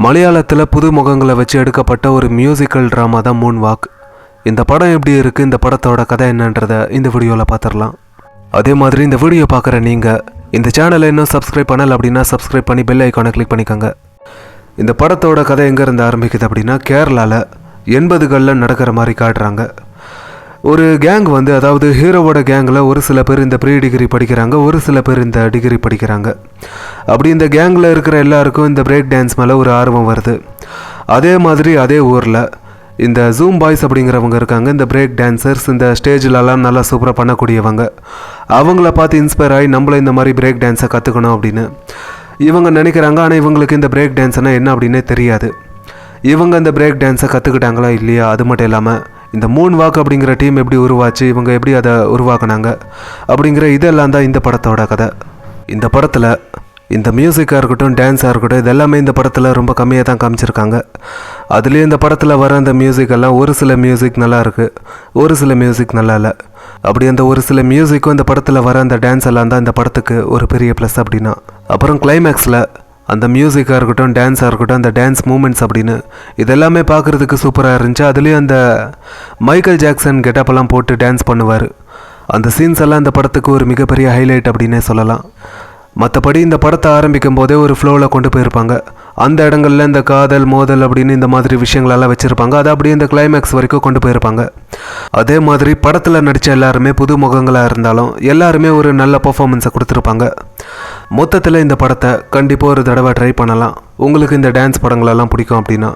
மலையாளத்தில் புது முகங்களை வச்சு எடுக்கப்பட்ட ஒரு மியூசிக்கல் ட்ராமா தான் மூன் வாக். இந்த படம் எப்படி இருக்குது, இந்த படத்தோட கதை என்னன்றதை இந்த வீடியோவில் பார்த்துடலாம். அதே மாதிரி இந்த வீடியோ பார்க்குற நீங்கள் இந்த சேனலை இன்னும் சப்ஸ்கிரைப் பண்ணலை அப்படின்னா சப்ஸ்கிரைப் பண்ணி பெல் ஐக்கானை கிளிக் பண்ணிக்கோங்க. இந்த படத்தோட கதை எங்கேருந்து ஆரம்பிக்குது அப்படின்னா கேரளாவில் 80களில் நடக்கிற மாதிரி காட்டுறாங்க. ஒரு கேங் அதாவது ஹீரோவோட கேங்கில் ஒரு சில பேர் இந்த ப்ரீ டிகிரி படிக்கிறாங்க, ஒரு சில பேர் இந்த டிகிரி படிக்கிறாங்க. அப்படி இந்த கேங்கில் இருக்கிற எல்லாருக்கும் இந்த பிரேக் டான்ஸ் மேலே ஒரு ஆர்வம் வருது. அதே மாதிரி அதே ஊரில் இந்த ஜூம் பாய்ஸ் அப்படிங்கிறவங்க இருக்காங்க. இந்த பிரேக் டான்சர்ஸ் இந்த ஸ்டேஜிலலாம் நல்லா சூப்பராக பண்ணக்கூடியவங்க. அவங்கள பார்த்து இன்ஸ்பயர் ஆகி நம்மள இந்த மாதிரி பிரேக் டான்ஸை கற்றுக்கணும் அப்படின்னு இவங்க நினைக்கிறாங்க. ஆனால் இவங்களுக்கு இந்த பிரேக் டான்ஸ்னால் என்ன அப்படின்னே தெரியாது. இவங்க இந்த பிரேக் டான்ஸை கற்றுக்கிட்டாங்களா இல்லையா, அது மட்டும் இல்லாமல் இந்த மூன் வாக் அப்படிங்கிற டீம் எப்படி உருவாச்சு, இவங்க எப்படி அதை உருவாக்குனாங்க அப்படிங்கிற இதெல்லாம் தான் இந்த படத்தோட கதை. இந்த படத்தில் இந்த மியூசிக்காக இருக்கட்டும், டான்ஸாக இருக்கட்டும், இதெல்லாமே இந்த படத்தில் ரொம்ப கம்மியாக தான் காமிச்சிருக்காங்க. அதுலேயும் இந்த படத்தில் வர அந்த மியூசிக்கெல்லாம் ஒரு சில மியூசிக் நல்லா இருக்குது, ஒரு சில மியூசிக் நல்லா இல்லை. அப்படி அந்த ஒரு சில மியூசிக்கும் இந்த படத்தில் வர அந்த டான்ஸ் எல்லாம் தான் இந்த படத்துக்கு ஒரு பெரிய ப்ளஸ் அப்படின்னா. அப்புறம் கிளைமேக்ஸில் அந்த மியூசிக்காக இருக்கட்டும், டான்ஸாக இருக்கட்டும், அந்த டான்ஸ் மூமெண்ட்ஸ் அப்படின்னு இதெல்லாமே பார்க்குறதுக்கு சூப்பராக இருந்துச்சு. அதுலேயும் அந்த மைக்கேல் ஜாக்சன் கெட்டப்பெல்லாம் போட்டு டான்ஸ் பண்ணுவார். அந்த சீன்ஸ் எல்லாம் இந்த படத்துக்கு ஒரு மிகப்பெரிய ஹைலைட் அப்படின்னே சொல்லலாம். மற்றபடி இந்த படத்தை ஆரம்பிக்கும் போதே ஒரு ஃப்ளோவில் கொண்டு போயிருப்பாங்க. அந்த இடங்களில் இந்த காதல் மோதல் அப்படின்னு இந்த மாதிரி விஷயங்களெல்லாம் வச்சுருப்பாங்க. அதை அப்படியே இந்த கிளைமேக்ஸ் வரைக்கும் கொண்டு போயிருப்பாங்க. அதே மாதிரி படத்தில் நடித்த எல்லாருமே புது முகங்களாக இருந்தாலும் எல்லாருமே ஒரு நல்ல பர்ஃபார்மன்ஸை கொடுத்துருப்பாங்க. மொத்தத்தில் இந்த படத்தை கண்டிப்பாக ஒரு தடவை ட்ரை பண்ணலாம் உங்களுக்கு இந்த டான்ஸ் படங்களெல்லாம் பிடிக்கும் அப்படின்னா.